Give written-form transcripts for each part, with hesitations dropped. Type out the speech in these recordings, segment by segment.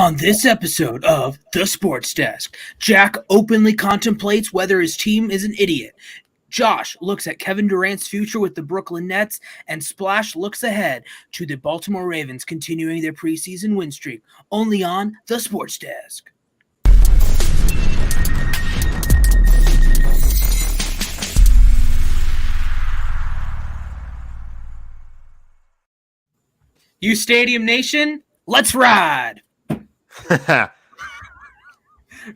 On this episode of The Sports Desk, Jack openly contemplates whether his team is an idiot. Josh looks at Kevin Durant's future with the Brooklyn Nets, and Splash looks ahead to the Baltimore Ravens continuing their preseason win streak, only on The Sports Desk. uSTADIUM Nation, let's ride! We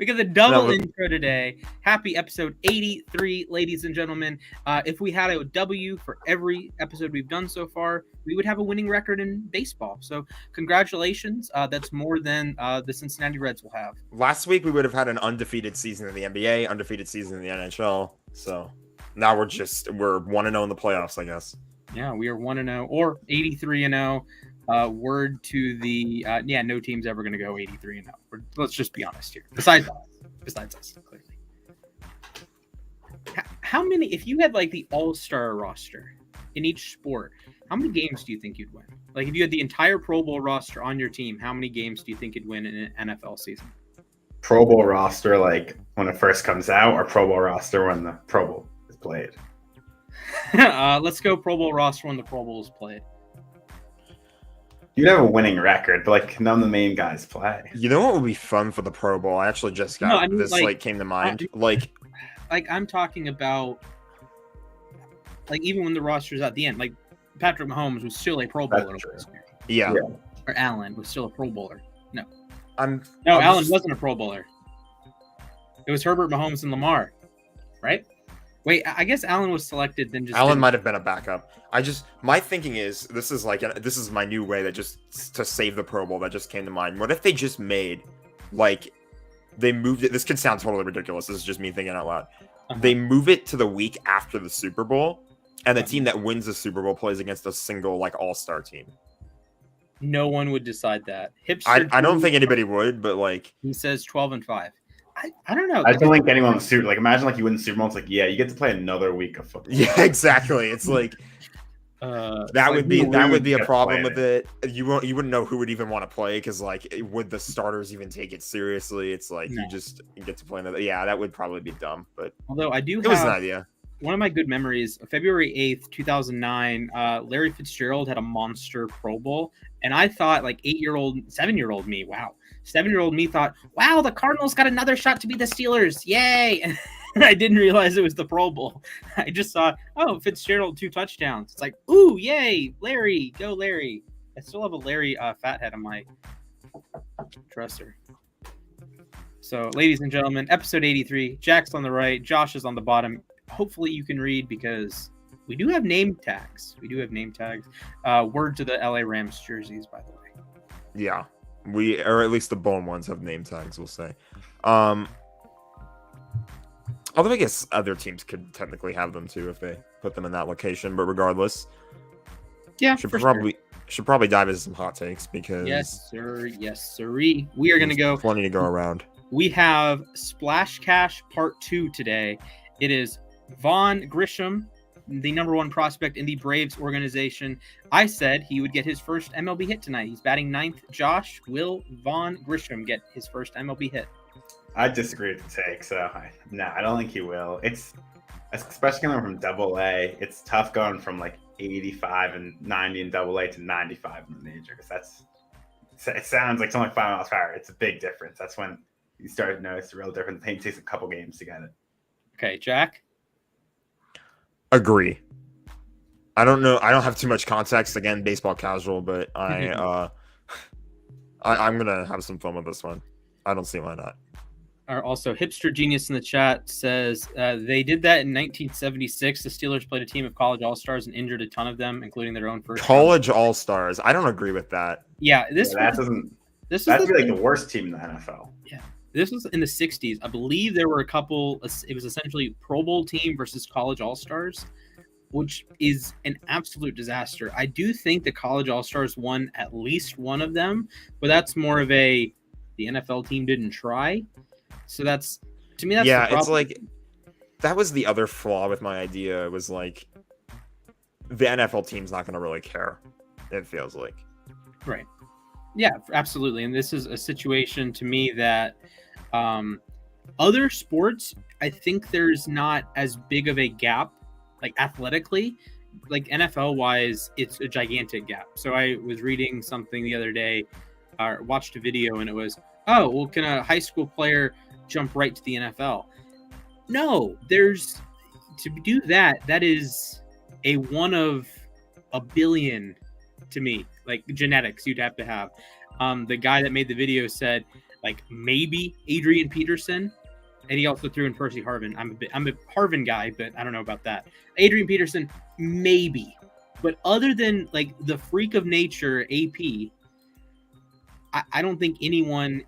got the double intro today. Happy episode 83, ladies and gentlemen. If we had a W for every episode we've done so far, we would have a winning record in baseball. So congratulations. That's more than the Cincinnati Reds will have. Last week, we would have had an undefeated season in the NBA, undefeated season in the NHL. So now we're 1-0 in the playoffs, I guess. Yeah, we are 1-0 or 83-0. Word to the no team's ever going to go 83-0. Let's just be honest here. Besides us, clearly. How many? If you had like the all-star roster in each sport, how many games do you think you'd win? Like if you had the entire Pro Bowl roster on your team, how many games do you think you'd win in an NFL season? Pro Bowl roster, like when it first comes out, or Pro Bowl roster when the Pro Bowl is played? Let's go Pro Bowl roster when the Pro Bowl is played. You'd have a winning record, but like none of the main guys play. You know what would be fun for the Pro Bowl? I actually just got came to mind. I'm talking about like even when the roster's at the end, like Patrick Mahomes was still a Pro Bowler. Yeah. Or Allen was still a Pro Bowler. No. Allen wasn't a Pro Bowler. It was Herbert, Mahomes, and Lamar, right? Wait, I guess Allen was selected. Then Allen might have been a backup. My thinking is this is my new way that just to save the Pro Bowl that just came to mind. What if they just made they moved it? This could sound totally ridiculous. This is just me thinking out loud. Uh-huh. They move it to the week after the Super Bowl, and the team that wins the Super Bowl plays against a single all-star team. No one would decide that. I don't think anybody would, but he says 12-5. I don't know. I don't think anyone in the Super. Imagine you win the Super Bowl. It's you get to play another week of football. Yeah, exactly. It's that would be a problem with it. You wouldn't know who would even want to play because would the starters even take it seriously? It's no. you get to play another. Yeah, that would probably be dumb. But although it was an idea. One of my good memories, February 8th, 2009, Larry Fitzgerald had a monster Pro Bowl, and I thought 7-year-old me thought, wow, the Cardinals got another shot to beat the Steelers. Yay. And I didn't realize it was the Pro Bowl. I just saw, Fitzgerald 2 touchdowns. It's ooh, yay, Larry, go Larry. I still have a Larry fathead on my dresser. So, ladies and gentlemen, episode 83, Jack's on the right, Josh is on the bottom. Hopefully you can read because we do have name tags. Word to the LA Rams jerseys, by the way. Yeah. Or at least the bone ones have name tags, we'll say. Although I guess other teams could technically have them too if they put them in that location. But regardless, should probably dive into some hot takes because yes, sirree. We are going to go. Plenty to go around. We have Splash Cash Part 2 today. It is Vaughn Grisham, the number 1 prospect in the Braves organization. I said he would get his first MLB hit tonight. He's batting 9th. Josh, will Vaughn Grisham get his first MLB hit? I disagree with the take, so I don't think he will. It's especially coming from Double-A. It's tough going from 85 and 90 in Double-A to 95 in the major because it sounds like something 5 miles per hour. It's a big difference. That's when you start to notice the real difference. It takes a couple games to get it. Okay, Jack. Agree. I don't know. I don't have too much context. Again, baseball casual, but I'm gonna have some fun with this one. I don't see why not. Also, Hipster Genius in the chat says they did that in 1976. The Steelers played a team of college all-stars and injured a ton of them, including their own first college all-stars. I don't agree with that. Yeah, that's the worst team in the NFL. Yeah. This was in the 60s. I believe there were a couple. It was essentially Pro Bowl team versus college all-stars, which is an absolute disaster. I do think the college all-stars won at least one of them, but that's more of the NFL team didn't try. So that's, to me, that's the problem. It's that was the other flaw with my idea. It was the NFL team's not going to really care, it feels like. Right. Yeah, absolutely. And this is a situation to me that other sports, I think there's not as big of a gap, like athletically, like NFL wise, it's a gigantic gap. So I was reading something the other day, or watched a video, and it was, oh, well, can a high school player jump right to the NFL? No, there's to do that. That is a one of a billion to me, like genetics you'd have to have. The guy that made the video said, like, maybe Adrian Peterson, and he also threw in Percy Harvin. I'm a Harvin guy, but I don't know about that. Adrian Peterson, maybe, but other than like the freak of nature AP, I don't think anyone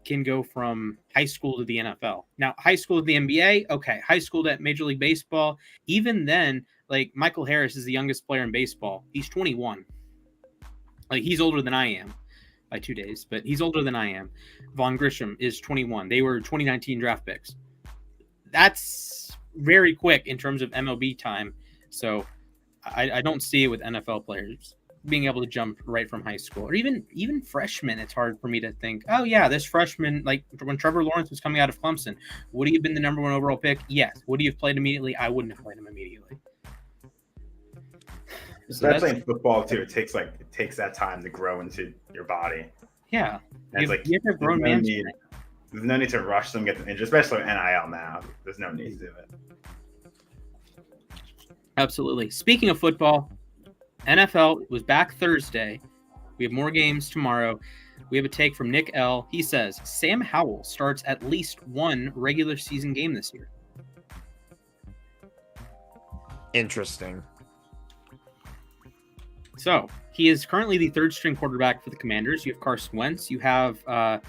can go from high school to the NFL. Now, high school to the NBA, okay. High school to Major League Baseball, even then, like Michael Harris is the youngest player in baseball. He's 21. Like, he's older than I am by 2 days, but he's older than I am. Vaughn Grisham is 21. They were 2019 draft picks. That's very quick in terms of MLB time. So I don't see it with NFL players being able to jump right from high school, or even freshmen. It's hard for me to think, oh yeah, this freshman, like when Trevor Lawrence was coming out of Clemson, would he have been the number 1 overall pick? Yes. Would he have played immediately? I wouldn't have played him immediately. Especially in football too, it takes that time to grow into your body. Yeah, and it's like you have grown man. There's no need to rush them, get them injured, especially NIL now. There's no need to do it. Absolutely. Speaking of football, NFL was back Thursday. We have more games tomorrow. We have a take from Nick L. He says Sam Howell starts at least one regular season game this year. Interesting. So he is currently the third string quarterback for the Commanders. You have Carson Wentz. You have Taylor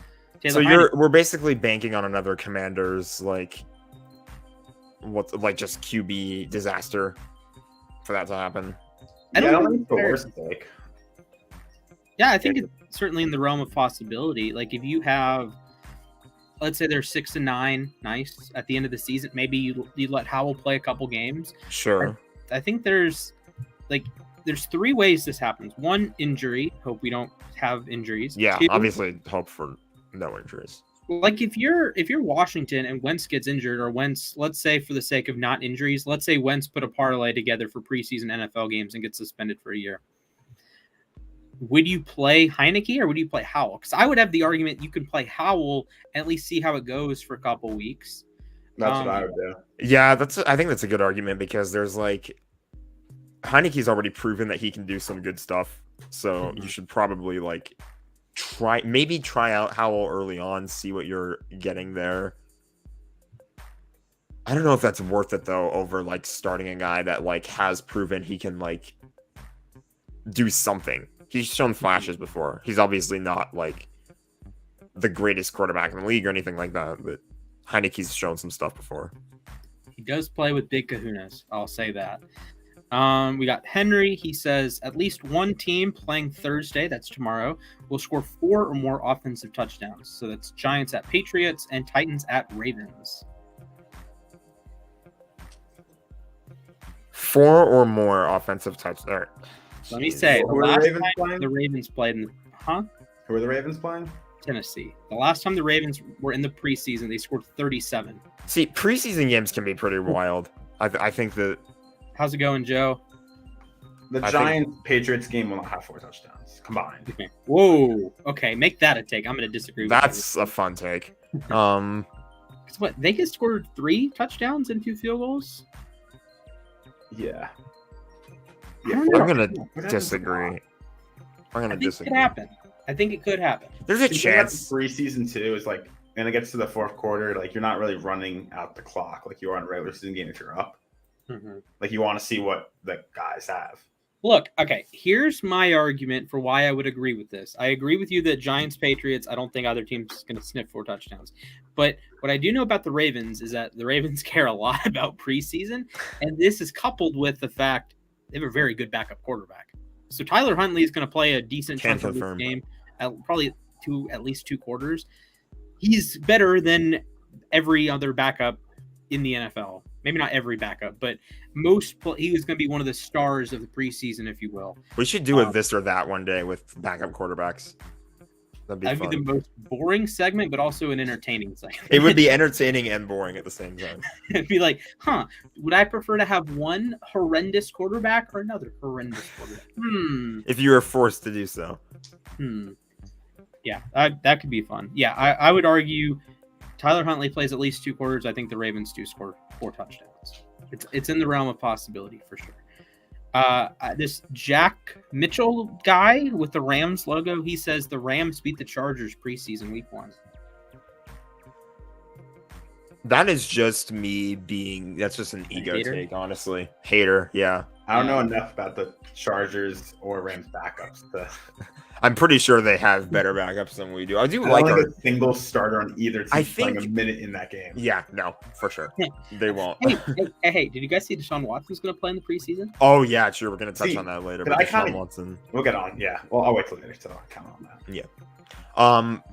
Heineke. We're basically banking on another Commanders just QB disaster for that to happen. I don't think it's the worst take. Yeah, I think it's certainly in the realm of possibility. Like if you have, let's say they're 6-9, nice at the end of the season, maybe you let Howell play a couple games. Sure. I think there's 3 ways this happens. 1, injury. Hope we don't have injuries. Yeah, 2, obviously hope for no injuries. Like if you're Washington and Wentz gets injured, or Wentz, let's say for the sake of not injuries, let's say Wentz put a parlay together for preseason NFL games and gets suspended for a year. Would you play Heineke or would you play Howell? Because I would have the argument you could play Howell, at least see how it goes for a couple weeks. That's what I would do. Yeah, I think that's a good argument, because there's Heineke's already proven that he can do some good stuff. So you should probably try out Howell early on, see what you're getting there. I don't know if that's worth it though, over starting a guy that has proven he can do something. He's shown flashes before. He's obviously not the greatest quarterback in the league or anything like that, but Heineke's shown some stuff before. He does play with big kahunas, I'll say that. We got Henry. He says at least one team playing Thursday, that's tomorrow, will score 4 or more offensive touchdowns. So that's Giants at Patriots and Titans at Ravens. 4 or more offensive touchdowns. Let me say, Who are the Ravens playing? The Ravens played in Who are the Ravens playing? Tennessee. The last time the Ravens were in the preseason, they scored 37. See, preseason games can be pretty wild. I think that. How's it going, Joe? The Giants-Patriots game will not have 4 touchdowns combined. Okay. Whoa. Okay, make that a take. I'm going to disagree with That's a fun take. Because what? Vegas scored 3 touchdowns and 2 field goals? Yeah. I'm going to disagree. I think it could happen. There's a chance. Preseason too is when it gets to the fourth quarter, you're not really running out the clock like you are in a regular season game if you're up. Mm-hmm. You want to see what the guys have. Look, okay, here's my argument for why I would agree with this. I agree with you that Giants, Patriots, I don't think either team's going to sniff 4 touchdowns. But what I do know about the Ravens is that the Ravens care a lot about preseason, and this is coupled with the fact they have a very good backup quarterback. So Tyler Huntley is going to play a decent chunk of this game, probably at least 2 quarters. He's better than every other backup in the NFL. Maybe not every backup, but he was going to be one of the stars of the preseason, if you will. We should do a this or that one day with backup quarterbacks. That'd be That'd fun. be the most boring segment, but also an entertaining segment. It would be entertaining and boring at the same time. It'd be like, would I prefer to have one horrendous quarterback or another horrendous quarterback? If you were forced to do so. Yeah, that could be fun. Yeah, I would argue Tyler Huntley plays at least 2 quarters. I think the Ravens do score 4 touchdowns. It's in the realm of possibility for sure. This Jack Mitchell guy with the Rams logo, he says the Rams beat the Chargers preseason week 1. That is just me that's just an ego hater? take, honestly. Hater, yeah. I don't know enough about the Chargers or Rams backups. I'm pretty sure they have better backups than we do. I do I like don't our... think a single starter on either team I playing a think- minute in that game. Yeah, no, for sure. They won't. Hey, did you guys see Deshaun Watson's going to play in the preseason? Oh, yeah, sure. We're going to touch See, on that later. but But I kinda- Deshaun Watson. We'll get on. Yeah. Well, I'll wait till later to comment on that.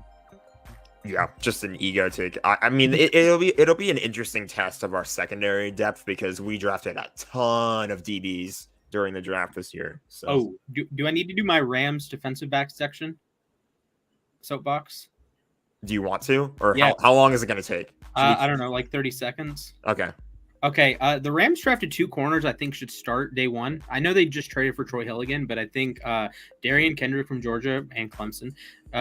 Yeah, just an ego take. I mean, it'll be an interesting test of our secondary depth because we drafted a ton of DBs during the draft this year. So. Oh, do I need to do my Rams defensive back section? Soapbox? Do you want to? Or Yeah. how long is it going to take? I don't know, like 30 seconds. Okay. Okay, the Rams drafted 2 corners I think should start day 1. I know they just traded for Troy Hill again, but I think Darian Kendrick from Georgia and Clemson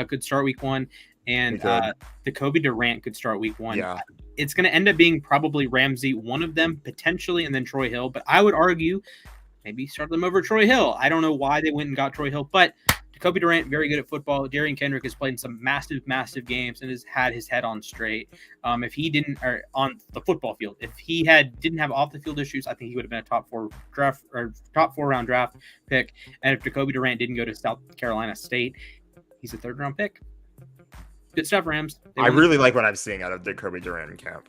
could start week 1. And the Kobe Durant could start week 1. Yeah. It's going to end up being probably Ramsey, one of them potentially, and then Troy Hill. But I would argue maybe start them over Troy Hill. I don't know why they went and got Troy Hill, but Kobe Durant, very good at football. Darian Kendrick has played in some massive games and has had his head on straight. If he didn't, or on the football field, if he didn't have off the field issues, I think he would have been a top 4 round draft pick. And if Jacoby Durant didn't go to South Carolina State, he's a 3rd round pick. Good stuff, Rams. I really like what I'm seeing out of the Kobe Durant in camp.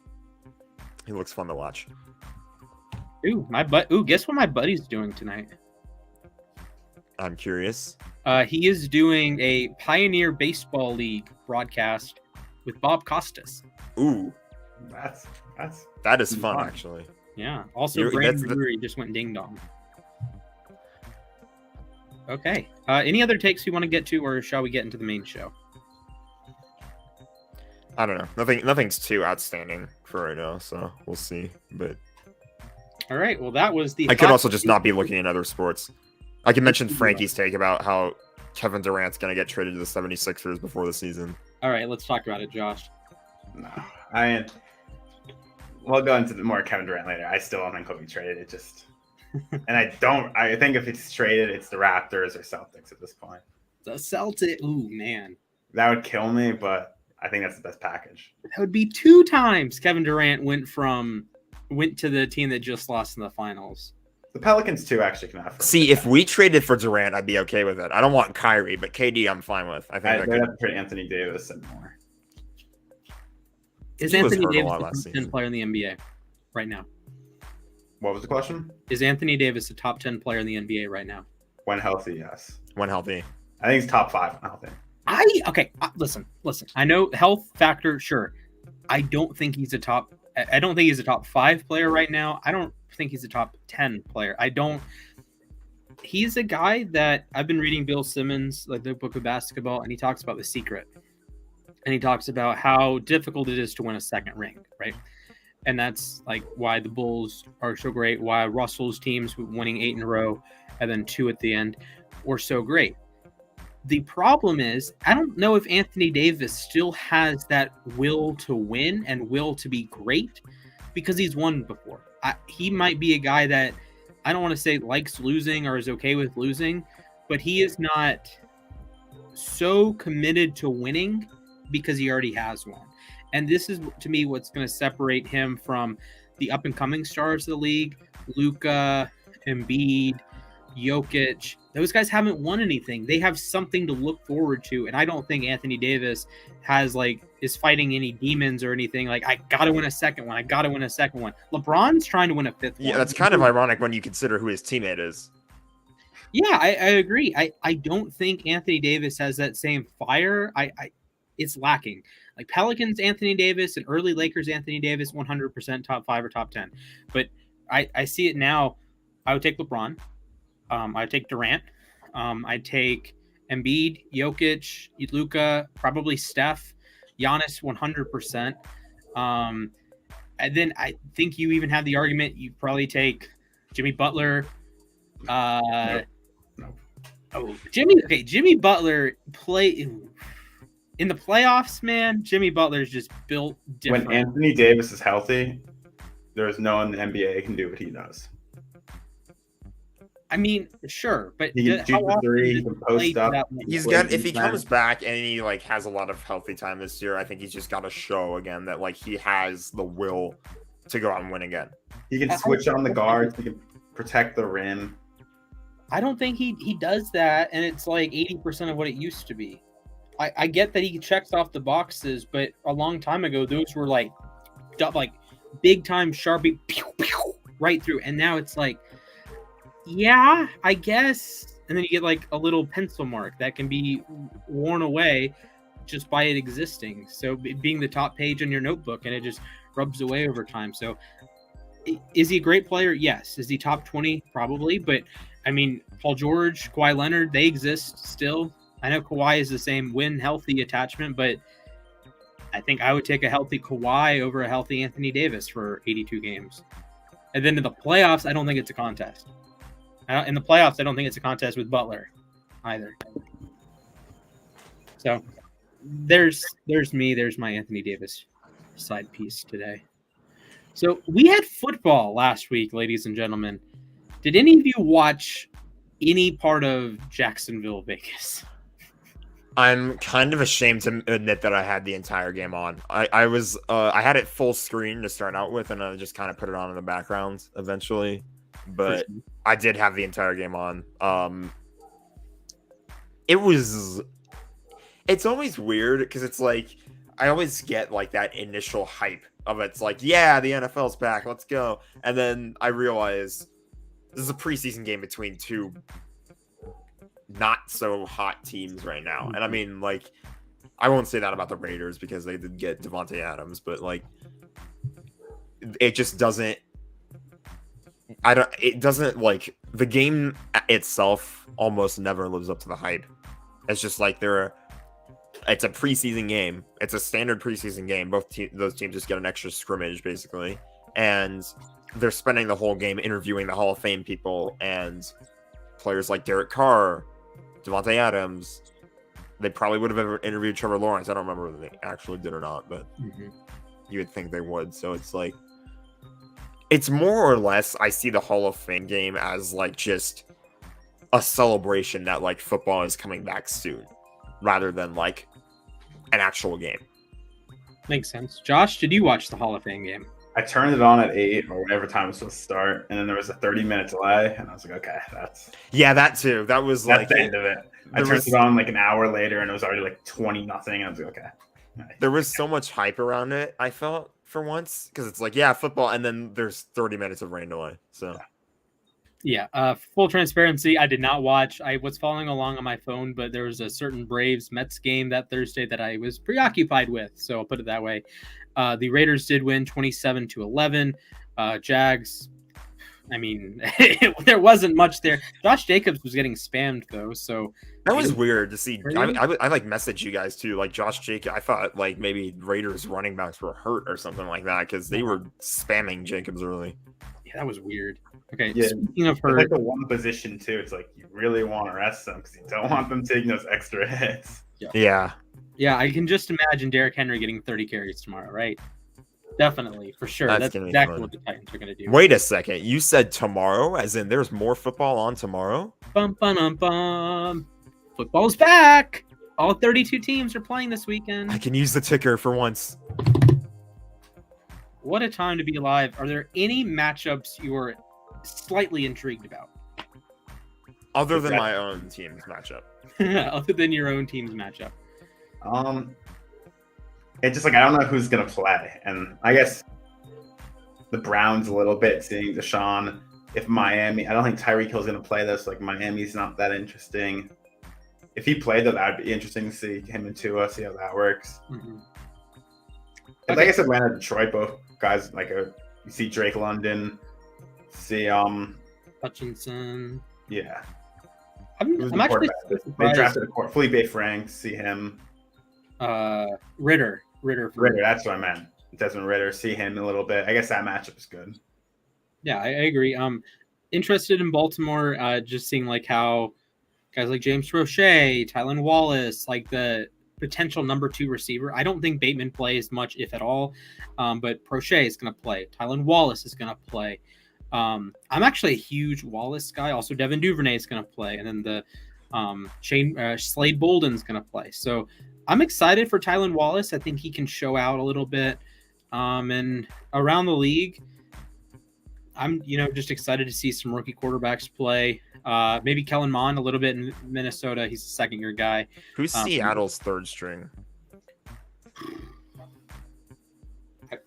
He looks fun to watch. Guess what my buddy's doing tonight? I'm curious. He is doing a Pioneer Baseball League broadcast with Bob Costas. Ooh, That is fun, actually. Yeah. Also, Brandon Drury just went ding dong. Okay. Any other takes you want to get to, or shall we get into the main show? I don't know. Nothing's too outstanding for right now, so we'll see. But all right. Well, that was the. I could also just not be looking at other sports. I could mention Frankie's take about how Kevin Durant's going to get traded to the 76ers before the season. All right, let's talk about it, Josh. No, we'll go into more Kevin Durant later. I still don't think he'll be traded. It just, and I think if it's traded, it's the Raptors or Celtics at this point. The Celtics. Ooh, man. That would kill me, but I think that's the best package. That would be 2 times Kevin Durant went to the team that just lost in the finals. The Pelicans too actually can offer. See, if we traded for Durant, I'd be okay with it. I don't want Kyrie, but KD I'm fine with. I think they'd have to trade Anthony Davis and more. Is He was Anthony hurt a Davis lot the last top 10 season. player in the NBA right now? What was the question? Is Anthony Davis a top 10 player in the NBA right now? When healthy, yes. When healthy. I think he's top 5 when healthy. Listen. I know health factor, sure. I don't think he's a top 5 player right now. I don't think he's a top 10 player. He's a guy that I've been reading Bill Simmons, like the book of basketball, and he talks about the secret. And he talks about how difficult it is to win a second ring, right? And that's like why the Bulls are so great, why Russell's teams winning 8 in a row and then 2 at the end were so great. The problem is, I don't know if Anthony Davis still has that will to win and will to be great because he's won before. He might be a guy that I don't want to say likes losing or is okay with losing, but he is not so committed to winning because he already has one. And this is, to me, what's going to separate him from the up-and-coming stars of the league, Luka, Embiid, Jokic. Those guys haven't won anything. They have something to look forward to, and I don't think Anthony Davis is fighting any demons or anything. Like, I gotta win a second one. LeBron's trying to win a 5th one. Yeah, that's kind of ironic when you consider who his teammate is. Yeah, I agree. I don't think Anthony Davis has that same fire. It's lacking. Like Pelicans, Anthony Davis, and early Lakers, Anthony Davis, 100% top 5 or top 10. But I see it now. I would take LeBron. I'd take Durant. I'd take Embiid, Jokic, Luka, probably Steph, Giannis 100%. And then I think you even have the argument you probably take Jimmy Butler. Nope. Oh, Jimmy Butler play in the playoffs, man. Jimmy Butler's just built different. When Anthony Davis is healthy, there's no one in the NBA can do what he does. I mean, sure, but he can shoot the three, he can post up. He's got, if he comes back and he like has a lot of healthy time this year, I think he's just got to show again that like he has the will to go out and win again. He can switch on the guards. He can protect the rim. I don't think he does that, and it's like 80% of what it used to be. I get that he checks off the boxes, but a long time ago, those were like big time Sharpie, pew, pew, right through, and now it's like, yeah, I guess. And then you get like a little pencil mark that can be worn away just by it existing. So being the top page on your notebook, and it just rubs away over time. So is he a great player? Yes. Is he top 20? Probably. But I mean, Paul George, Kawhi Leonard, they exist still. I know Kawhi is the same when healthy attachment, but I think I would take a healthy Kawhi over a healthy Anthony Davis for 82 games. And then in the playoffs, I don't think it's a contest. In the playoffs, I don't think it's a contest with Butler either. So there's me. There's my Anthony Davis side piece today. So we had football last week, ladies and gentlemen. Did any of you watch any part of Jacksonville, Vegas? I'm kind of ashamed to admit that I had the entire game on. I had it full screen to start out with, and I just kind of put it on in the background eventually. But I did have the entire game on. It's always weird because it's like I always get like that initial hype of it's like, yeah, the NFL's back, let's go. And then I realize this is a preseason game between two not so hot teams right now. And I mean, like, I won't say that about the Raiders because they did get Devontae Adams, but like it just doesn't like the game itself almost never lives up to the hype. It's just like it's a preseason game. It's a standard preseason game. Those teams just get an extra scrimmage basically, and they're spending the whole game interviewing the Hall of Fame people and players like Derek Carr, Devontae Adams. They probably would have ever interviewed Trevor Lawrence. I don't remember whether they actually did or not, but you would think they would. So it's like, it's more or less, I see the Hall of Fame game as like just a celebration that like football is coming back soon, rather than like an actual game. Makes sense. Josh, did you watch the Hall of Fame game? I turned it on at 8 or whatever time it was supposed to start, and then there was a 30-minute delay, and I was like, okay, that too. That was like the end of it. I turned it on like an hour later, and it was already like 20-0, and I was like, okay. There was so much hype around it, I felt, for once, because it's like, yeah, football, and then there's 30 minutes of rain delay. So yeah, full transparency, I did not watch. I was following along on my phone, but there was a certain Braves Mets game that Thursday that I was preoccupied with, so I'll put it that way. The Raiders did win 27-11. Jags, I mean, there wasn't much there. Josh Jacobs was getting spammed though, so that was weird to see. I like messaged you guys too, like Josh Jacobs. I thought like maybe Raiders running backs were hurt or something like that because they were spamming Jacobs early. Yeah, that was weird. Okay, yeah. Speaking of hurt, like the one position too, it's like you really want to rest them because you don't want them taking those extra hits. Yeah, I can just imagine Derrick Henry getting 30 carries tomorrow, right? Definitely, for sure. That's exactly what the Titans are going to do. Wait a second. You said tomorrow, as in there's more football on tomorrow? Bum, bum, bum. Football's back. All 32 teams are playing this weekend. I can use the ticker for once. What a time to be alive. Are there any matchups you are slightly intrigued about? Other than my own team's matchup. Other than your own team's matchup. It's just like I don't know who's gonna play, and I guess the Browns a little bit seeing Deshaun. If Miami, I don't think Tyreek Hill's gonna play this. Like Miami's not that interesting. If he played, though, that'd be interesting to see him and Tua, see how that works. Mm-hmm. Okay. Like I said, Atlanta, Detroit, both guys you see Drake London, see Hutchinson. Yeah. Who's I'm the actually quarterback? They surprised. drafted Felipe Franks. See him. Ritter. Ritter, that's what I meant. Desmond Ritter. See him a little bit. I guess that matchup is good. Yeah, I agree. Interested in Baltimore. Just seeing like how guys like James Roche, Tylan Wallace, like the potential number 2 receiver. I don't think Bateman plays much, if at all. But Proche is going to play. Tylan Wallace is going to play. I'm actually a huge Wallace guy. Also, Devin Duvernay is going to play. And then the Slade Bolden's going to play. So I'm excited for Tylan Wallace. I think he can show out a little bit. And around the league, I'm just excited to see some rookie quarterbacks play. Maybe Kellen Mond a little bit in Minnesota. He's a second-year guy. Who's Seattle's third string?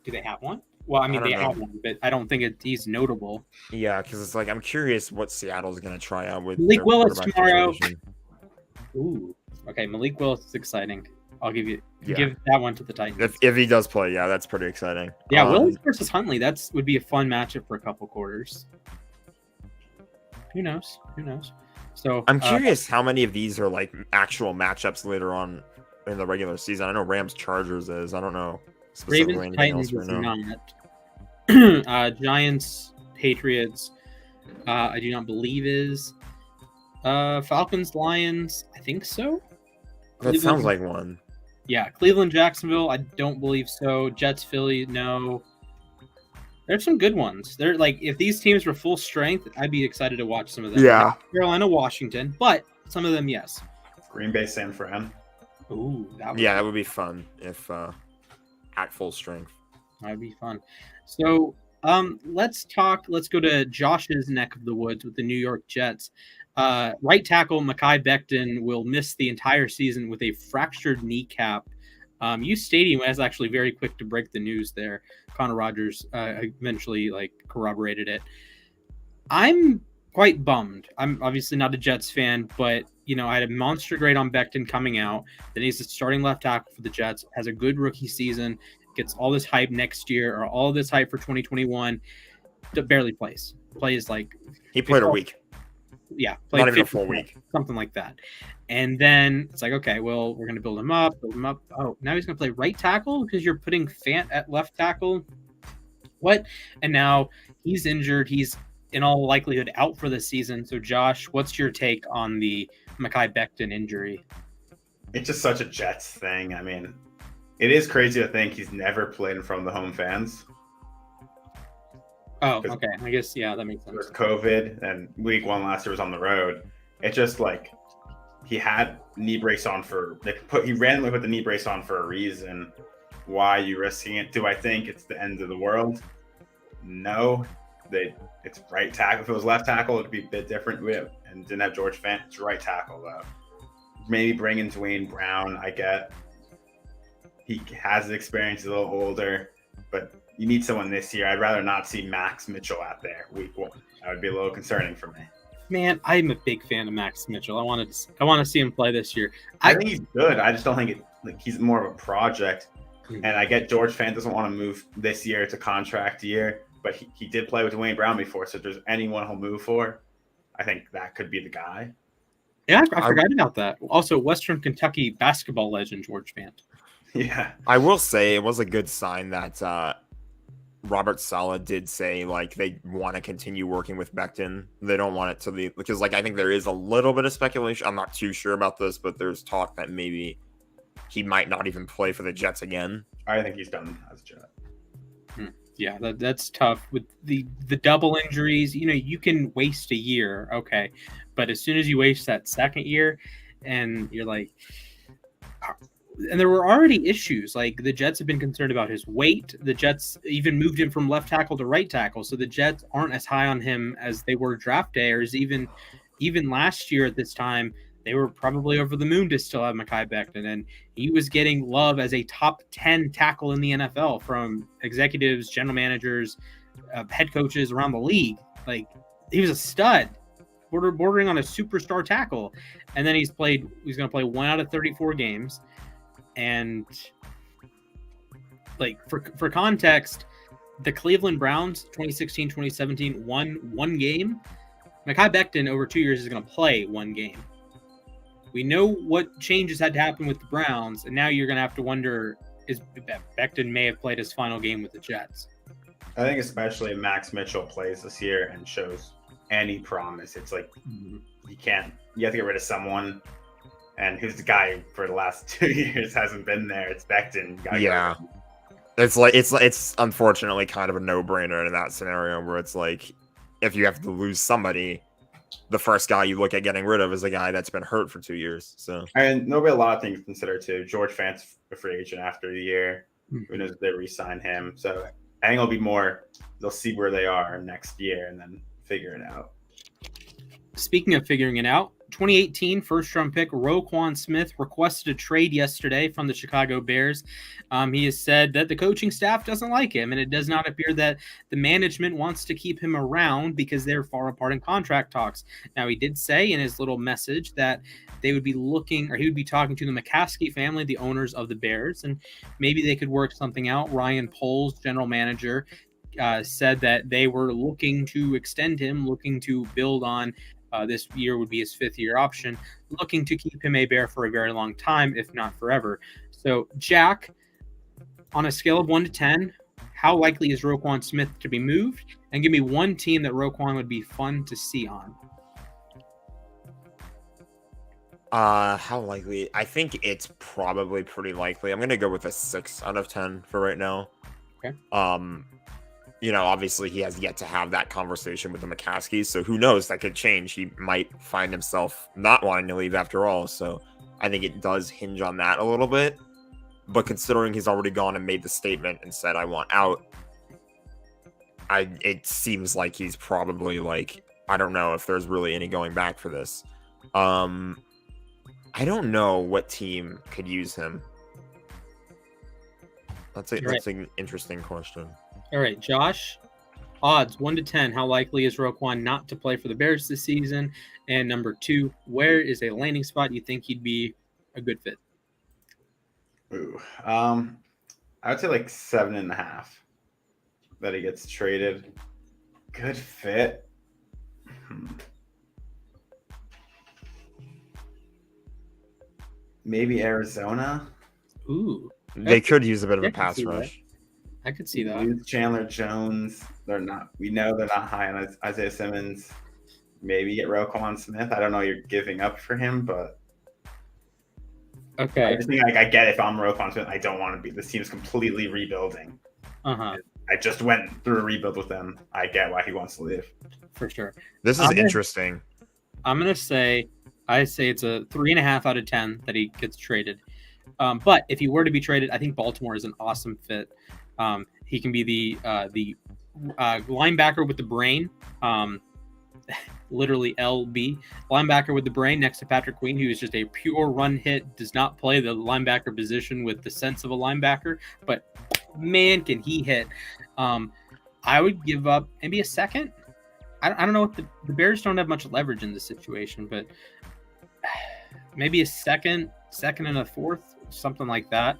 Do they have one? Well, I mean, they know. have one, but I don't think he's notable. Yeah, because it's like I'm curious what Seattle's going to try out with Malik Willis quarterback tomorrow. situation. Ooh, okay. Malik Willis is exciting. I'll give Yeah. that one to the Titans. If he does play, yeah, that's pretty exciting. Yeah, Willis versus Huntley. Would be a fun matchup for a couple quarters. Who knows? So I'm curious how many of these are like actual matchups later on in the regular season. I know Rams Chargers is. I don't know specifically Ravens anything else Titans right is now. not. Giants Patriots. I do not believe is. Falcons Lions. I think so. That sounds like one. Yeah, Cleveland Jacksonville. I don't believe so. Jets Philly. No. There's some good ones. They're like, if these teams were full strength, I'd be excited to watch some of them. Yeah. Like Carolina, Washington, but some of them, yes. Green Bay, San Fran. Ooh, that would be fun if at full strength. That'd be fun. So, let's go to Josh's neck of the woods with the New York Jets. Right tackle Mekhi Becton will miss the entire season with a fractured kneecap. uSTADIUM was actually very quick to break the news there. Connor Rogers eventually corroborated it. I'm quite bummed. I'm obviously not a Jets fan, but I had a monster grade on Bechten coming out. Then he's the starting left tackle for the Jets. Has a good rookie season. Gets all this hype next year, or all this hype for 2021. Barely plays. He played a week. Yeah, not even a full week, something like that. And then it's like, okay, well, we're gonna build him up. Oh, now he's gonna play right tackle because you're putting Fant at left tackle. What? And now he's injured. He's in all likelihood out for the season. So, Josh, what's your take on the Mekhi Becton injury? It's just such a Jets thing. I mean, it is crazy to think he's never played in front of the home fans. Oh, okay. I guess, yeah, that makes sense. There's COVID, and week 1 last year was on the road. It's just like he had knee brace on he randomly put the knee brace on for a reason. Why are you risking it? Do I think it's the end of the world? No. It's right tackle. If it was left tackle, it'd be a bit different. And didn't have George Fant. It's right tackle, though. Maybe bring in Dwayne Brown. I get he has the experience, a little older, but you need someone this year. I'd rather not see Max Mitchell out there week 1. That would be a little concerning for me. Man, I'm a big fan of Max Mitchell. I want to see him play this year. I think he's good. I just don't think he's more of a project. And I get George Fant doesn't want to move this year. It's a contract year, but he did play with Dwayne Brown before. So if there's anyone he'll move for, I think that could be the guy. Yeah, I forgot about that. Also, Western Kentucky basketball legend George Fant. Yeah, I will say it was a good sign that Robert Saleh did say they want to continue working with Bechten. They don't want it to be because I think there is a little bit of speculation. I'm not too sure about this, but there's talk that maybe he might not even play for the Jets again. I think he's done as a Jet. Yeah, that's tough with the double injuries. You can waste a year, okay, but as soon as you waste that second year, and you're like. And there were already issues. The Jets have been concerned about his weight. The Jets even moved him from left tackle to right tackle. So the Jets aren't as high on him as they were draft day, or even last year at this time, they were probably over the moon to still have Mekhi Becton. And he was getting love as a top 10 tackle in the NFL from executives, general managers, head coaches around the league. He was a stud, bordering on a superstar tackle. And then he's going to play 1 out of 34 games. And for context, the Cleveland Browns 2016-2017 won one game Mekhi Becton over 2 years is going to play one game. We know what changes had to happen with the Browns, and now you're going to have to wonder, is Becton may have played his final game with the Jets. I think especially if Max Mitchell plays this year and shows any promise, it's like you have to get rid of someone. And who's the guy for the last 2 years hasn't been there? It's Bechten. Yeah. It's unfortunately kind of a no-brainer in that scenario where it's like, if you have to lose somebody, the first guy you look at getting rid of is a guy that's been hurt for 2 years. So, and there'll be a lot of things to consider too. George Fant's a free agent after the year. Who knows if they re-sign him? So I think it'll be more. They'll see where they are next year and then figure it out. Speaking of figuring it out, 2018 first-round pick Roquan Smith requested a trade yesterday from the Chicago Bears. He has said that the coaching staff doesn't like him, and it does not appear that the management wants to keep him around because they're far apart in contract talks. Now, he did say in his little message that they would be looking, or he would be talking to the McCaskey family, the owners of the Bears, and maybe they could work something out. Ryan Poles, general manager, said that they were looking to extend him, looking to build on this year would be his 5th-year option, looking to keep him a Bear for a very long time, if not forever. So, Jack, on a scale of 1 to 10, how likely is Roquan Smith to be moved? And give me one team that Roquan would be fun to see on. How likely? I think it's probably pretty likely. I'm gonna go with a 6 out of 10 for right now. Okay. Obviously he has yet to have that conversation with the McCaskies, so who knows? That could change. He might find himself not wanting to leave after all. So I think it does hinge on that a little bit. But considering he's already gone and made the statement and said, I want out, it seems like he's probably like, I don't know if there's really any going back for this. I don't know what team could use him. That's an interesting question. All right, Josh, odds 1 to 10. How likely is Roquan not to play for the Bears this season? And number 2, where is a landing spot you think he'd be a good fit? Ooh, I would say like 7.5 that he gets traded. Good fit. Maybe Arizona. Ooh, they could use a bit of a pass rush. I could see that. Lose Chandler Jones. They're not. We know they're not high on Isaiah Simmons. Maybe get Roquan Smith. I don't know. You're giving up for him, but okay. I just think I get if I'm Roquan Smith, I don't want to be. This team's completely rebuilding. I just went through a rebuild with them. I get why he wants to leave. For sure. This is interesting. I say it's a 3.5 out of 10 that he gets traded. But if he were to be traded, I think Baltimore is an awesome fit. He can be the linebacker with the brain, literally LB, linebacker with the brain next to Patrick Queen, who is just a pure run hit, does not play the linebacker position with the sense of a linebacker, but man, can he hit. I would give up maybe a second. I don't know what the Bears don't have much leverage in this situation, but maybe a second and a fourth, something like that.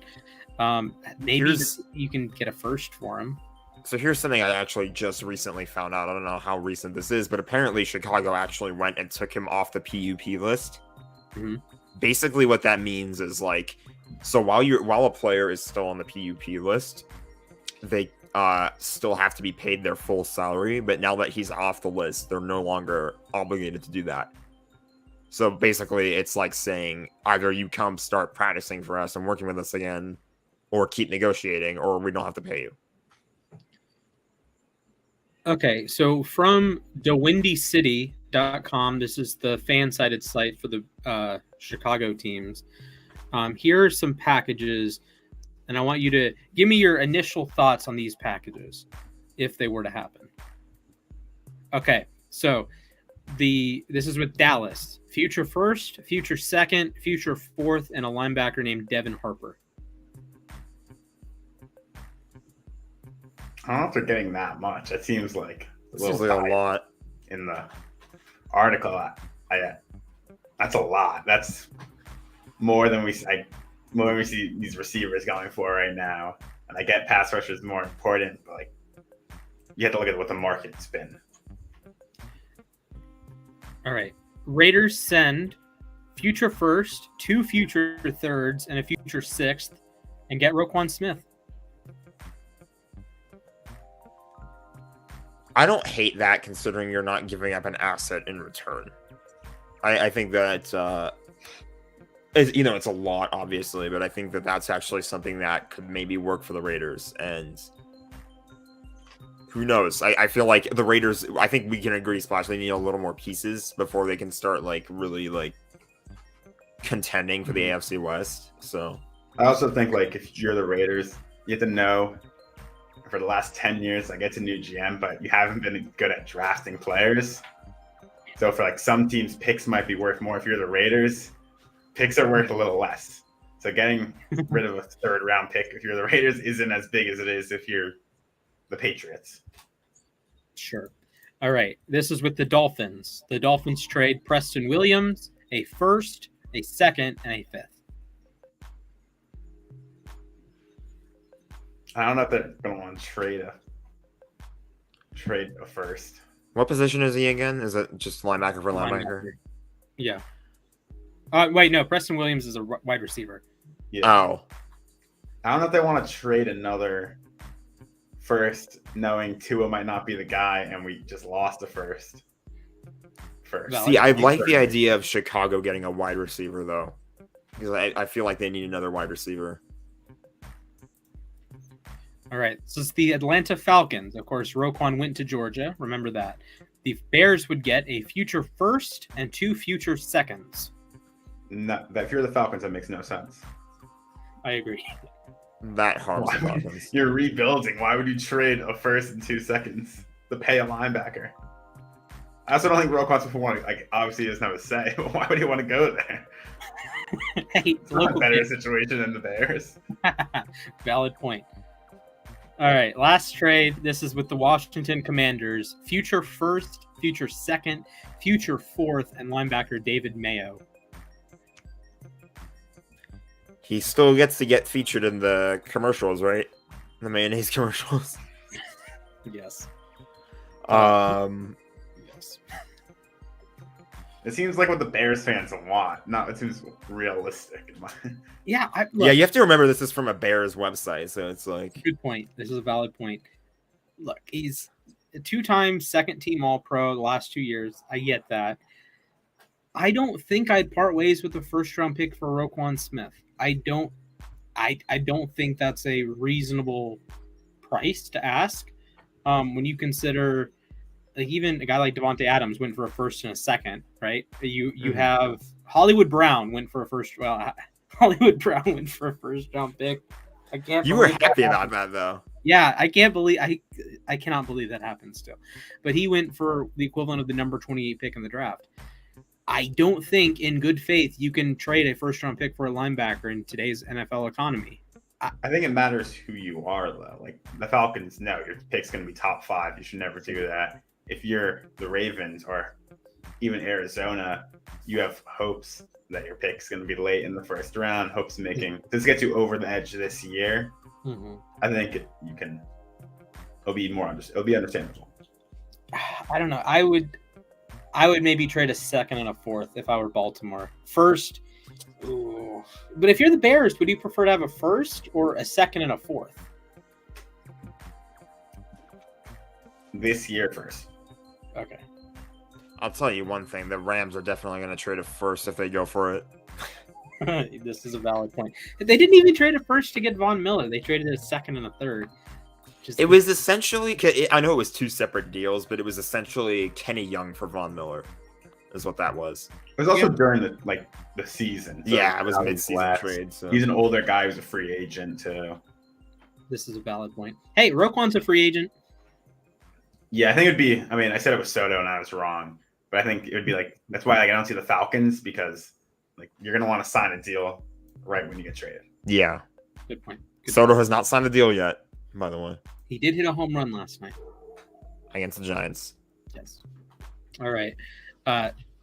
Maybe you can get a first for him. So here's something I actually just recently found out. I don't know how recent this is, but apparently Chicago actually went and took him off the PUP list. Mm-hmm. Basically what that means is like, so while a player is still on the PUP list, they still have to be paid their full salary, but now that he's off the list, they're no longer obligated to do that. So basically it's like saying either you come start practicing for us and working with us again, or keep negotiating, or we don't have to pay you. Okay, so from thewindycity.com, this is the fan-sided site for the Chicago teams. Here are some packages, and I want you to give me your initial thoughts on these packages, if they were to happen. Okay, so this is with Dallas. Future first, future second, future fourth, and a linebacker named Devin Harper. I don't know if they're getting that much. It seems like a lot in the article. That's a lot. That's more than we see these receivers going for right now. And I get pass rush is more important, but like you have to look at what the market's been. All right. Raiders send future first, 2 future thirds, and a future sixth, and get Roquan Smith. I don't hate that, considering you're not giving up an asset in return. I think that it's a lot, obviously, but I think that that's actually something that could maybe work for the Raiders. And who knows? I feel like the Raiders, I think we can agree, Splash, they need a little more pieces before they can start really contending for the AFC West. So I also think if you're the Raiders, you have to know for the last 10 years, it's a new GM, but you haven't been good at drafting players. So for some teams, picks might be worth more. If you're the Raiders, picks are worth a little less. So getting rid of a 3rd round pick if you're the Raiders isn't as big as it is if you're the Patriots. Sure. All right. This is with the Dolphins. The Dolphins trade Preston Williams, a 1st, a 2nd, and a 5th. I don't know if they're going to want to trade a 1st. what position is he again? Is it just linebacker for linebacker? Yeah. Wait, no. Preston Williams is a wide receiver. Yeah. Oh. I don't know if they want to trade another 1st, knowing Tua might not be the guy, and we just lost a 1st. See, I like the idea of Chicago getting a wide receiver, though, because I feel like they need another wide receiver. All right. So it's the Atlanta Falcons. Of course, Roquan went to Georgia. Remember that. The Bears would get a future 1st and 2 future 2nds. No, if you're the Falcons, that makes no sense. I agree. That harms the Falcons. You're rebuilding. Why would you trade a 1st and 2 2nds to pay a linebacker? I also don't think Roquan Smith would want to, obviously he doesn't have a say, but why would he want to go there? Hey, it's not a better situation than the Bears. Valid point. All right, last trade. This is with the Washington Commanders. Future 1st, future 2nd, future 4th, and linebacker David Mayo. He still gets to get featured in the commercials, right? The mayonnaise commercials. Yes. Yes. It seems like what the Bears fans want. It seems realistic. Yeah. Yeah, you have to remember this is from a Bears website, so it's like... Good point. This is a valid point. Look, he's a 2-time second-team All-Pro the last 2 years. I get that. I don't think I'd part ways with the 1st-round pick for Roquan Smith. I don't think that's a reasonable price to ask. When you consider, even a guy like Devontae Adams went for a 1st and a 2nd, right? You have Hollywood Brown went for a 1st. Well, Hollywood Brown went for a 1st-round pick. I can't. You were happy about that, though. Yeah, I can't believe I cannot believe that happened still. But he went for the equivalent of the number 28 pick in the draft. I don't think in good faith you can trade a 1st-round pick for a linebacker in today's NFL economy. I think it matters who you are, though. The Falcons, no, your pick's going to be top 5. You should never do that. If you're the Ravens or even Arizona, you have hopes that your pick's going to be late in the 1st round, hopes of making – this gets you over the edge this year. Mm-hmm. I think it'll be understandable. I don't know. I would maybe trade a 2nd and a 4th if I were Baltimore. 1st, ooh. But if you're the Bears, would you prefer to have a 1st or a 2nd and a 4th? This year 1st. Okay. I'll tell you one thing. The Rams are definitely going to trade a 1st if they go for it. This is a valid point. They didn't even trade a 1st to get Von Miller. They traded a 2nd and a 3rd. It was essentially, I know it was 2 separate deals, but it was essentially Kenny Young for Von Miller is what that was. It was also during the season. So it was mid-season trade. So. He's an older guy who's a free agent too. This is a valid point. Hey, Roquan's a free agent. Yeah, I think it'd be. I mean, I said it was Soto and I was wrong, but I think it would be that's why I don't see the Falcons, because you're gonna want to sign a deal right when you get traded. Yeah. Good point. Soto has not signed a deal yet, by the way. He did hit a home run last night against the Giants. Yes. All right.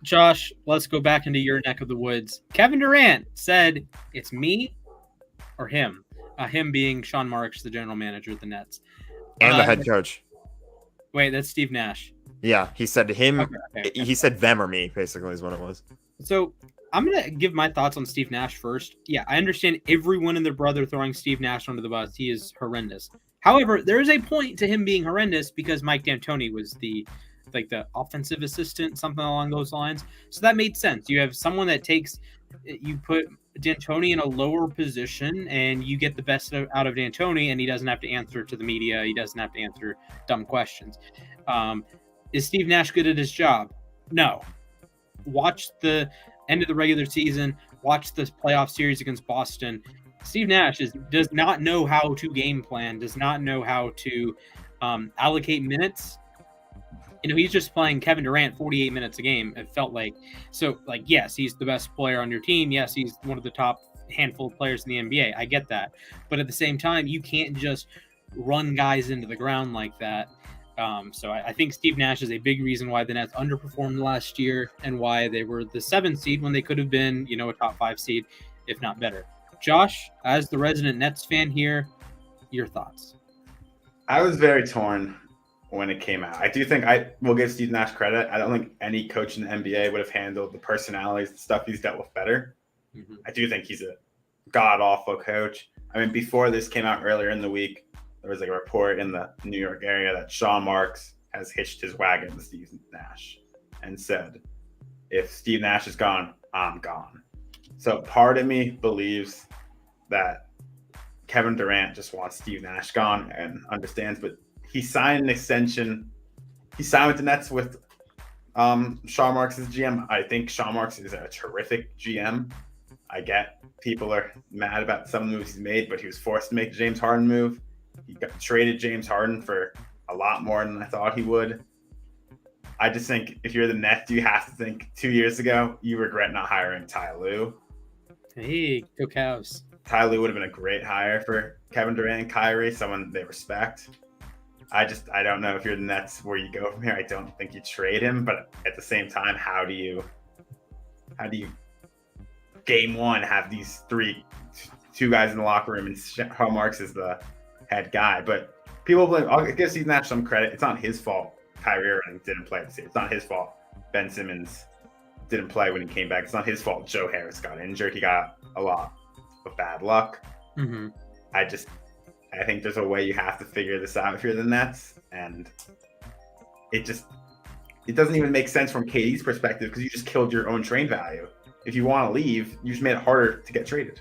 Josh, let's go back into your neck of the woods. Kevin Durant said it's me or him. Him being Sean Marks, the general manager of the Nets. And the head coach. Wait, that's Steve Nash. Yeah, he said him. Okay. He said them or me, basically, is what it was. So I'm going to give my thoughts on Steve Nash first. Yeah, I understand everyone and their brother throwing Steve Nash under the bus. He is horrendous. However, there is a point to him being horrendous because Mike D'Antoni was the offensive assistant, something along those lines. So that made sense. You have someone that you put D'Antoni in a lower position and you get the best out of D'Antoni, and he doesn't have to answer to the media. He doesn't have to answer dumb questions. Is Steve Nash good at his job? No. Watch the end of the regular season. Watch the playoff series against Boston. Steve Nash does not know how to game plan, does not know how to allocate minutes. He's just playing Kevin Durant 48 minutes a game. It felt like. So, yes, he's the best player on your team. Yes, he's one of the top handful of players in the NBA. I get that. But at the same time, you can't just run guys into the ground like that. So I think Steve Nash is a big reason why the Nets underperformed last year and why they were the 7th seed when they could have been, a top 5 seed, if not better. Josh, as the resident Nets fan here, your thoughts? I was very torn when it came out. I do think I will give Steve Nash credit. I don't think any coach in the NBA would have handled the personalities, the stuff he's dealt with better. Mm-hmm. I do think he's a god-awful coach. I mean, before this came out earlier in the week, there was a report in the New York area that Sean Marks has hitched his wagon to Steve Nash and said, if Steve Nash is gone, I'm gone. So part of me believes that Kevin Durant just wants Steve Nash gone and understands, but he signed an extension. He signed with the Nets with Sean Marks as GM. I think Sean Marks is a terrific GM. I get people are mad about some of the moves he's made, but he was forced to make the James Harden move. He traded James Harden for a lot more than I thought he would. I just think if you're the Nets, you have to think 2 years ago, you regret not hiring Ty Lue. Hey, go Cavs. Ty Lue would have been a great hire for Kevin Durant and Kyrie, someone they respect. I don't know if you're the Nets where you go from here. I don't think you trade him, but at the same time, how do you game one have these two guys in the locker room and Sean Marks is the head guy? But people blame. I'll give Steve Nash some credit. It's not his fault. Kyrie Irving didn't play this year. It's not his fault. Ben Simmons didn't play when he came back. It's not his fault. Joe Harris got injured. He got a lot of bad luck. Mm-hmm. I think there's a way you have to figure this out if you're the Nets, and it doesn't even make sense from KD's perspective because you just killed your own trade value. If you want to leave, you just made it harder to get traded.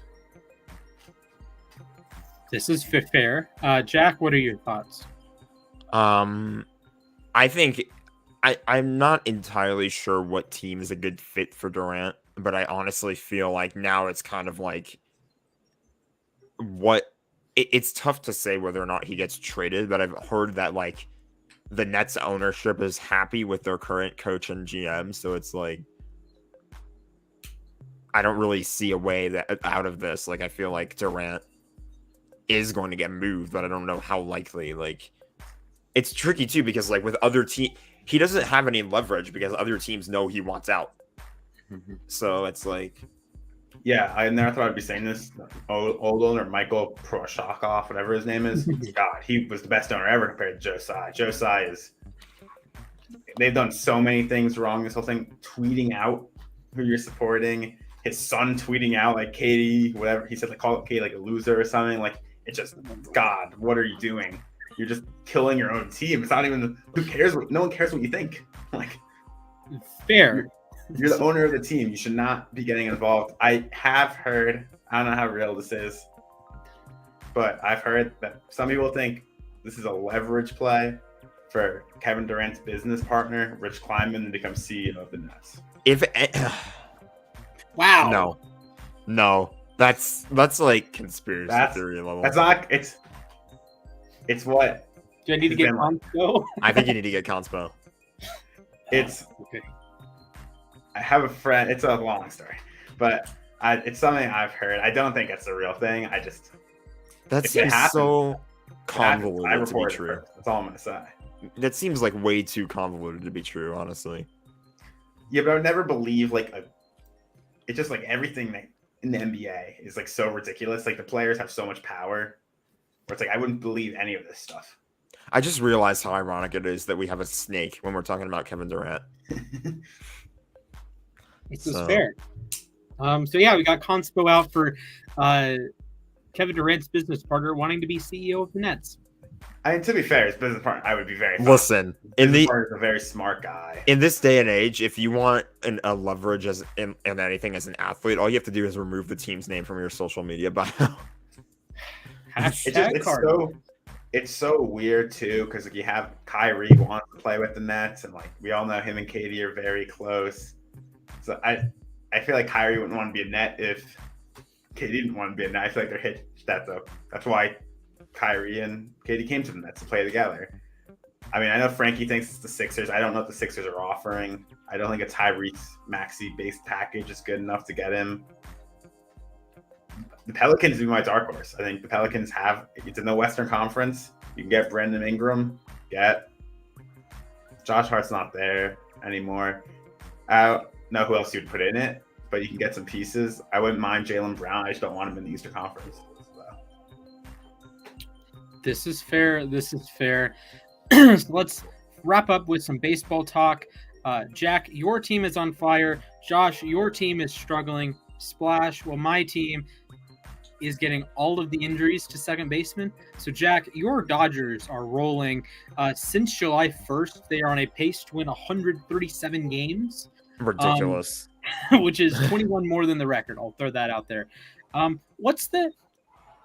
This is fair. Jack, what are your thoughts? I think I'm not entirely sure what team is a good fit for Durant, but I honestly feel like now it's kind of like it's tough to say whether or not he gets traded, but I've heard that like the Nets ownership is happy with their current coach and GM, so it's like I don't really see a way that out of this. Like I feel like Durant is going to get moved, but I don't know how likely. Like it's tricky too because like with other teams, he doesn't have any leverage because other teams know he wants out. Mm-hmm. So it's like. Yeah, I never thought I'd be saying this. Old owner Michael Proshakov, whatever his name is. God, he was the best owner ever compared to Joe Tsai. Joe Tsai they've done so many things wrong. This whole thing, tweeting out who you're supporting, his son tweeting out like Katie, whatever. He said like call Katie like a loser or something. Like it's just, God, what are you doing? You're just killing your own team. It's not even, who cares? No one cares what you think. Like, fair. You're the owner of the team. You should not be getting involved. I have heard, I don't know how real this is, but I've heard that some people think this is a leverage play for Kevin Durant's business partner, Rich Kleiman, to become CEO of the Nets. Wow. No. That's like conspiracy theory level. That's not, it's what. Do I need to get Conspo? I think you need to get Conspo. It's okay. I have a friend. It's a long story, but it's something I've heard. I don't think it's a real thing. That seems so convoluted to be true. That's all I'm gonna say. That seems like way too convoluted to be true, honestly. Yeah, but I would never believe it's just like everything that in the NBA is like so ridiculous. Like the players have so much power. Where it's like I wouldn't believe any of this stuff. I just realized how ironic it is that we have a snake when we're talking about Kevin Durant. This is fair. So yeah, we got Conspo out for Kevin Durant's business partner wanting to be CEO of the Nets. I mean, to be fair, his business partner, I would be very. Listen, partner's a very smart guy. In this day and age, if you want a leverage in anything as an athlete, all you have to do is remove the team's name from your social media bio. It's so weird too, because like you have Kyrie who wants to play with the Nets, and like we all know him and Katie are very close. So I feel like Kyrie wouldn't want to be a Net if Katie didn't want to be a Net. I feel like they're hitched that though. That's why Kyrie and Katie came to the Nets to play together. I mean, I know Frankie thinks it's the Sixers. I don't know what the Sixers are offering. I don't think a Tyrese Maxey-based package is good enough to get him. The Pelicans would be my dark horse. I think the Pelicans it's in the Western Conference. You can get Brandon Ingram, Josh Hart's not there anymore. I don't know who else you'd put in it, but you can get some pieces. I wouldn't mind Jaylen Brown. I just don't want him in the Eastern Conference. This is fair. So let's wrap up with some baseball talk. Jack, your team is on fire. Josh, your team is struggling. Splash. Well, my team is getting all of the injuries to second baseman. So, Jack, your Dodgers are rolling. Since July 1st, they are on a pace to win 137 games. Ridiculous. Which is 21 more than the record. I'll throw that out there.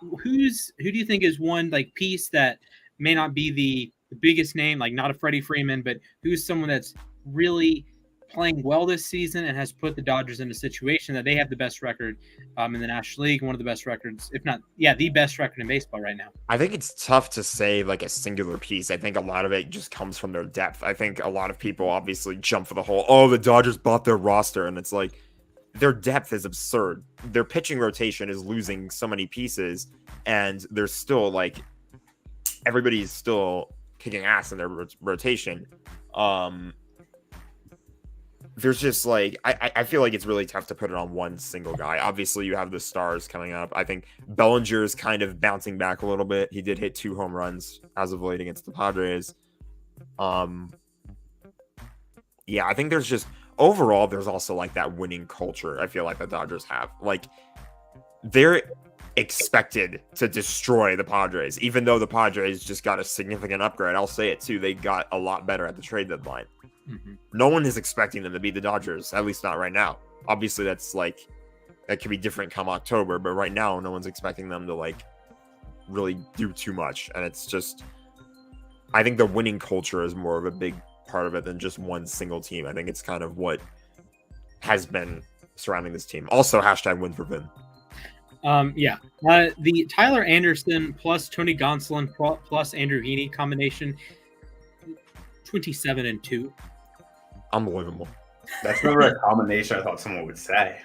Who do you think is one like piece that may not be the biggest name, like not a Freddie Freeman, but who's someone that's really playing well this season and has put the Dodgers in a situation that they have the best record in the National League, one of the best records, if not, the best record in baseball right now? I think it's tough to say like a singular piece. I think a lot of it just comes from their depth. I think a lot of people obviously jump for the whole, the Dodgers bought their roster, and it's like their depth is absurd. Their pitching rotation is losing so many pieces, and there's still like everybody's still kicking ass in their rotation. There's just like I feel like it's really tough to put it on one single guy. Obviously, you have the stars coming up. I think Bellinger is kind of bouncing back a little bit. He did hit 2 home runs as of late against the Padres. I think there's just overall there's also like that winning culture. I feel like the Dodgers have, like, they're expected to destroy the Padres, even though the Padres just got a significant upgrade. I'll say it too. They got a lot better at the trade deadline. Mm-hmm. No one is expecting them to beat the Dodgers, at least not right now. Obviously, that could be different come October, but right now, no one's expecting them to like really do too much. And it's just, I think the winning culture is more of a big part of it than just one single team. I think it's kind of what has been surrounding this team. Also, #win for Vin. The Tyler Anderson plus Tony Gonsolin plus Andrew Heaney combination, 27-2. Unbelievable. That's never a combination I thought someone would say.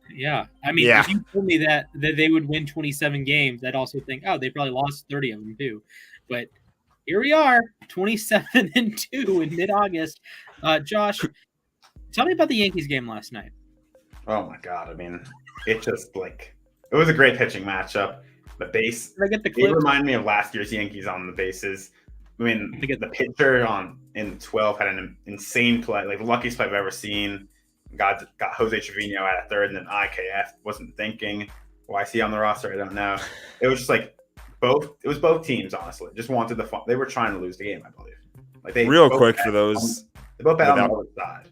Yeah. I mean, if you told me that they would win 27 games, I'd also think, they probably lost 30 of them too. But here we are, 27-2 in mid-August. Josh, tell me about the Yankees game last night. Oh my God. I mean, it just like, it was a great pitching matchup. The base, it reminded me of last year's Yankees on the bases. I mean, the pitcher in 12 had an insane play, like the luckiest play I've ever seen. Got Jose Trevino at a third, and then IKF wasn't thinking. Why is he on the roster? I don't know. It was just like both teams, honestly, just wanted the fun. They were trying to lose the game, I believe. Like they real quick for those. They both bet on the other side.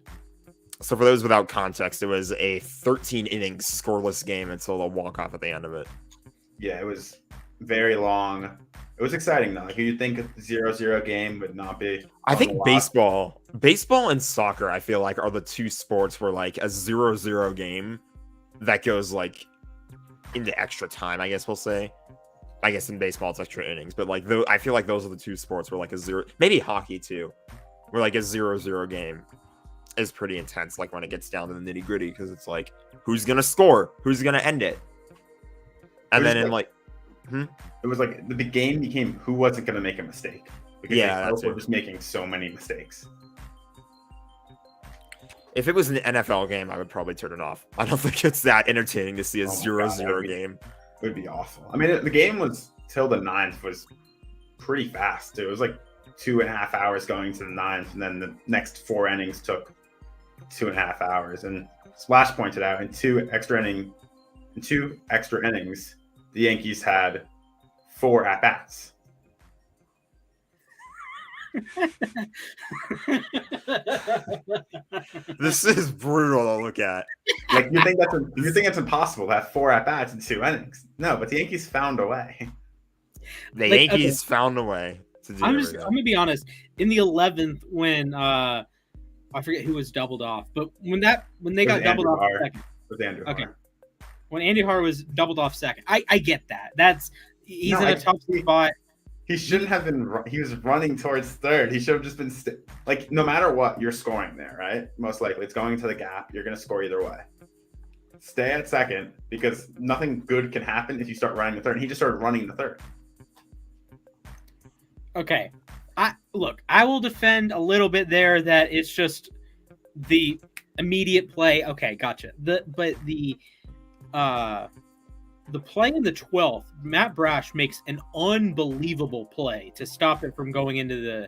So for those without context, it was a 13 innings scoreless game until a walk-off at the end of it. Yeah, it was very long. It was exciting though. Like you'd think a 0-0 game would not be. I think baseball and soccer, I feel like, are the two sports where like a 0-0 game that goes like into extra time, I guess we'll say. I guess in baseball it's extra innings, but like I feel like those are the two sports where like a 0, maybe hockey too, where like a 0-0 game is pretty intense, like when it gets down to the nitty gritty, because it's like who's gonna score, who's gonna end it, and then in like. It was like the game became who wasn't going to make a mistake. Because they were just making so many mistakes. If it was an NFL game, I would probably turn it off. I don't think it's that entertaining to see a 0-0 game. It would be awful. I mean, the game was till the 9th was pretty fast. It was like 2.5 hours going to the ninth, and then the next 4 innings took 2.5 hours. And Splash pointed out in two extra innings, the Yankees had 4 at bats. This is brutal to look at. Like you think it's impossible to have 4 at bats in 2 innings? No, but the Yankees found a way. The Yankees found a way to do it. I'm gonna be honest. In the 11th, when I forget who was doubled off, but when they got doubled off second. Okay. When Andy Har was doubled off second, I get that. He's in a tough spot. He shouldn't have been. He was running towards third. He should have just been no matter what, you're scoring there, right? Most likely, it's going to the gap. You're going to score either way. Stay at second because nothing good can happen if you start running the third. And he just started running the third. Okay, I will defend a little bit there that it's just the immediate play. Okay, gotcha. The play in the 12th, Matt Brash makes an unbelievable play to stop it from going into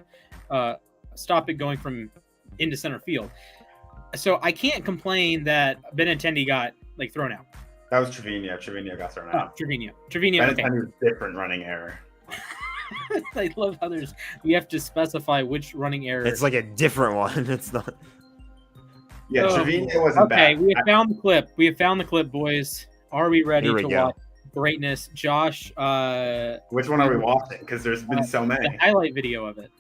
into center field. So I can't complain that Benintendi got thrown out. That was Trevino. Trevino got thrown out. Trevino. Benintendi was different running error. I love how we have to specify which running error. It's like a different one. It's not. Yeah, Trevino wasn't bad. Okay, we have found the clip. We have found the clip, boys. Are we ready to watch greatness? Josh, which one are we watching? Because there's been so many. The highlight video of it.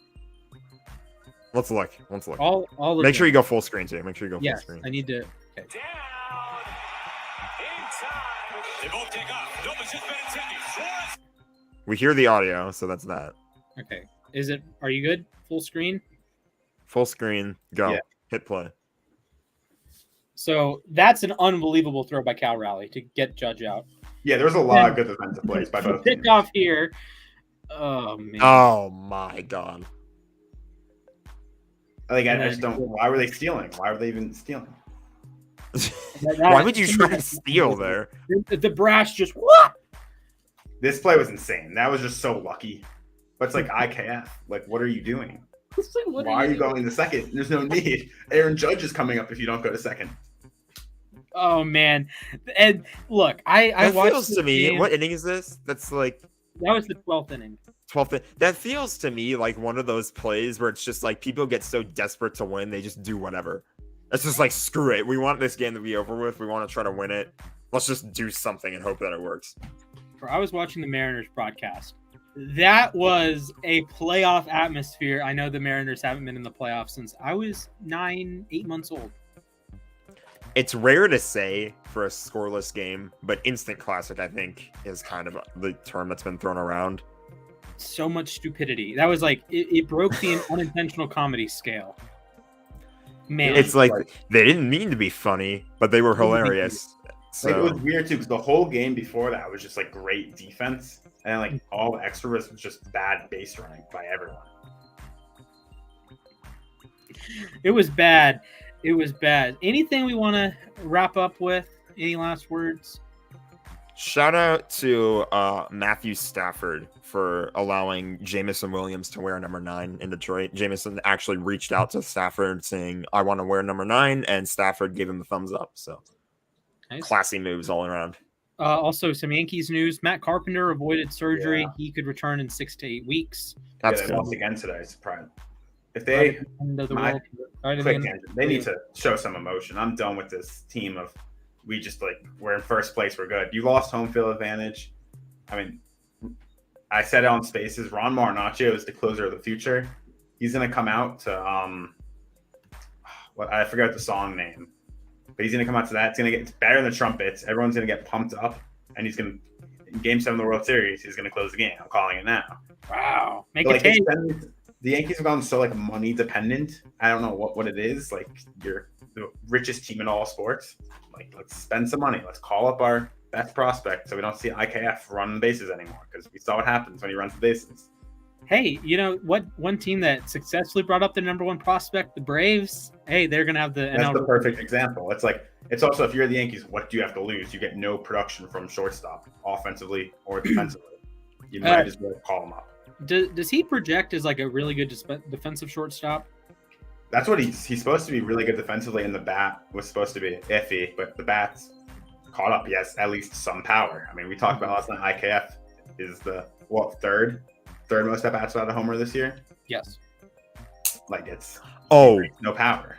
Let's look. All Make sure you go full screen too. Make sure you go full screen. I need to. Okay. We hear the audio, so that's that. Okay. Are you good? Full screen? Full screen. Go. Yeah. Hit play. So that's an unbelievable throw by Cal Raleigh to get Judge out. Yeah, there's a lot of good defensive plays by both teams. Pick off here. Oh, man. Oh, my God. I just don't. Why were they stealing? Why were they even stealing? Why would you try to steal there? The Brash just what? This play was insane. That was just so lucky. But it's like IKF. Like, what are you doing? Why are you going to second? There's no need. Aaron Judge is coming up if you don't go to second. Oh man! And look, I watched. Feels to me. What inning is this? That's like. That was the 12th inning. 12th. That feels to me like one of those plays where it's just like people get so desperate to win they just do whatever. It's just like screw it. We want this game to be over with. We want to try to win it. Let's just do something and hope that it works. I was watching the Mariners broadcast. That was a playoff atmosphere. I know the Mariners haven't been in the playoffs since I was 8 months old. It's rare to say for a scoreless game, but instant classic, I think, is kind of the term that's been thrown around. So much stupidity. That was like, it broke the unintentional comedy scale. Man. It's like they didn't mean to be funny, but they were hilarious. So it was weird too, because the whole game before that was just like great defense. And like all the extra was just bad base running by everyone. It was bad. Anything we want to wrap up with? Any last words? Shout out to Matthew Stafford for allowing Jamison Williams to wear number 9 in Detroit. Jamison actually reached out to Stafford saying, I want to wear number 9, and Stafford gave him the thumbs up. So nice. Classy moves all around. Also, some Yankees news. Matt Carpenter avoided surgery. Yeah. He could return in 6 to 8 weeks. That's good. Once again today. Surprise. If they they need to show some emotion. I'm done with this team of we're in first place. We're good. You lost home field advantage. I mean, I said it on Spaces. Ron Marinaccio is the closer of the future. He's going to come out to I forgot the song name, but he's going to come out to that. It's better than the trumpets. Everyone's going to get pumped up, and he's going to in Game 7 of the World Series. He's going to close the game. I'm calling it now. Wow, make it take. The Yankees have gone so money dependent. I don't know what it is. Like, you're the richest team in all sports. Like, let's spend some money. Let's call up our best prospect so we don't see IKF run bases anymore, because we saw what happens when he runs the bases. Hey, you know what? One team that successfully brought up the number 1 prospect, the Braves. Hey, they're gonna have That's the perfect example. It's also, if you're the Yankees, what do you have to lose? You get no production from shortstop, offensively or defensively. You might as well call them up. Does he project as like a really good defensive shortstop? That's what he's supposed to be really good defensively, and the bat was supposed to be iffy, but the bat's caught up. He has at least some power. I mean, we talked about last night. IKF is the third most at bats without a homer this year. Yes. Like it's Oh, no power.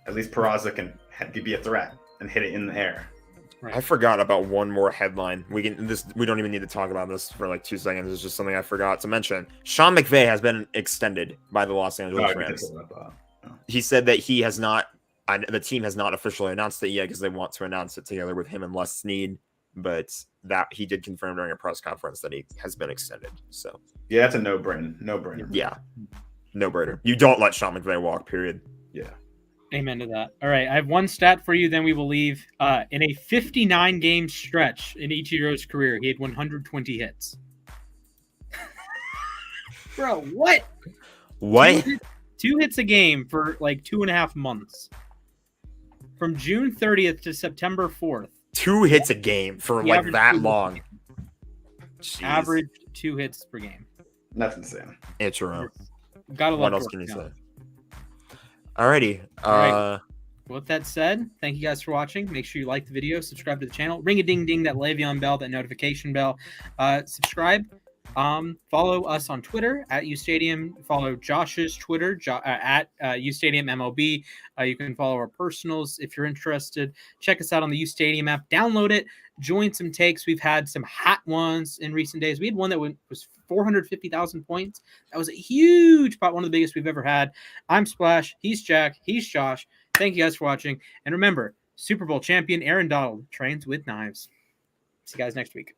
At least Peraza can be a threat and hit it in the air. Right. I forgot about one more headline. We don't even need to talk about this for like 2 seconds. It's just something I forgot to mention. Sean McVay has been extended by the Los Angeles Rams. He said that he has not. The team has not officially announced it yet because they want to announce it together with him and Les Snead. But that he did confirm during a press conference that he has been extended. So yeah, that's a no-brainer. Yeah, no-brainer. You don't let Sean McVay walk. Period. Yeah. Amen to that. All right, I have one stat for you, then we will leave. In a 59-game stretch in Ichiro's career, he had 120 hits. Bro, what? What? 2 hits a game for like 2.5 months. From June 30th to September 4th. 2 hits a game for like that long. Jeez. Average 2 hits per game. That's insane. Ichiro. Gotta love What else can you say? Alrighty. Well, with that said, thank you guys for watching. Make sure you like the video, subscribe to the channel, ring a ding ding, that Le'Veon bell, that notification bell. Subscribe. Follow us on Twitter at uSTADIUM. Follow Josh's Twitter at uSTADIUM MLB. You can follow our personals if you're interested. Check us out on the uSTADIUM app. Download it. Join some takes. We've had some hot ones in recent days. We had one that was 450,000 points. That was a huge pot, one of the biggest we've ever had. I'm Splash. He's Jack. He's Josh. Thank you guys for watching. And remember, Super Bowl champion Aaron Donald trains with knives. See you guys next week.